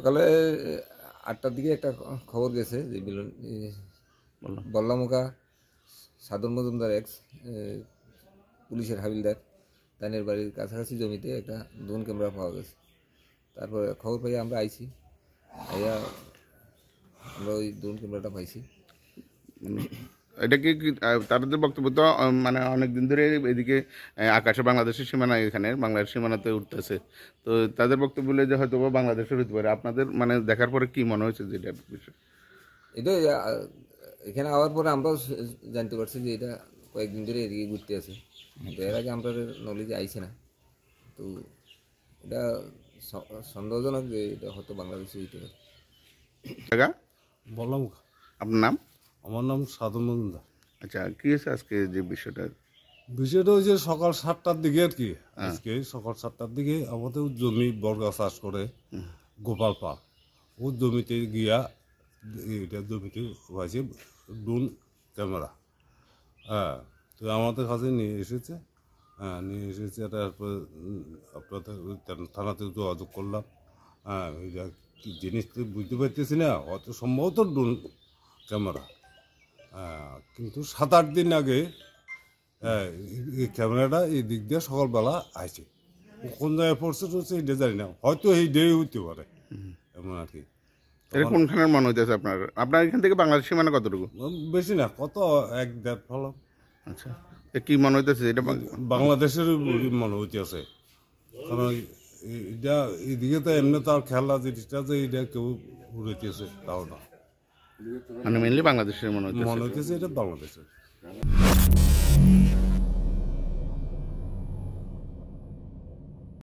সকালে 8টার দিকে একটা খবর গেছে যে বল্লামুখা সাদর মজুমদার এক্স পুলিশের হাবিলদার তাদের বাড়ির কাছাকাছি জমিতে একটা ড্রোন ক্যামেরা পাওয়া গেছে। তারপরে খবর পাই আমরা আইছি, আইয়া আমরা ওই ড্রোন ক্যামেরাটা পাইছি। এটা কি তাদের বক্তব্য তো মানে অনেকদিন ধরে এদিকে আকাশে বাংলাদেশের সীমানা, এখানে বাংলাদেশ সীমানাতে উঠতেছে, তো তাদের বক্তব্য বলে যে হয়তো বাংলাদেশের হতে পারে। আপনাদের মানে দেখার পরে কি মনে হয়েছে যেটা বিষয়? এটা এখানে আওয়ার পরে আমরাও জানতে পারছি যে এটা কয়েকদিন ধরে এদিকে ঘুরতে আছে, এর আগে আমরা নলেজে আইছে না। তো এটা সন্দেহজনক যে এটা হয়তো বাংলাদেশে হইতে পারে। জায়গা বললাম। আপনার নাম? আমার নাম সাধু মজুমদার। আচ্ছা, কি হয়েছে আজকে যে বিষয়টা? বিষয়টা হচ্ছে সকাল 7টার দিকে আর কি। আজকে সকাল 7টার দিকে আমাদের জমি বর্গা চাষ করে গোপাল পাল, ও জমিতে গিয়া এটা জমিতে হয়েছে ড্রোন ক্যামেরা। হ্যাঁ, তো আমাদের কাছে নিয়ে এসেছে। হ্যাঁ, নিয়ে এসেছে। তারপরে আপনাদের থানাতে যোগাযোগ করলাম। হ্যাঁ, এটা কি জিনিস তো বুঝতে পারতেছি না, অত সম্ভবত ড্রোন ক্যামেরা। কিন্তু 7-8 দিন আগে এই ক্যামেরাটা এই দিক দিয়ে সকালবেলা আসে। কোন জায়গায় পড়ছে টড়ছে এটা জানি না, হয়তো এই ডে হইতে পারে এমন আর কি। এটা কোনখানের মনে হইতেছে আপনার? আপনার এখান থেকে বাংলাদেশ সীমানা কতটুকু? বেশি না, কত 1-1.5 ফলম। আচ্ছা, কি মনে হইতেছে এটা? বাংলাদেশের মনে হইতেছে, কারণ এটা এদিকে তো এমনি তো আর খেলা জিনিসটা যে এটা কেউ উড়াইতেছে তাও না, মানে মেনলি বাংলাদেশের মনে হইতেছে। এটা বাংলাদেশের।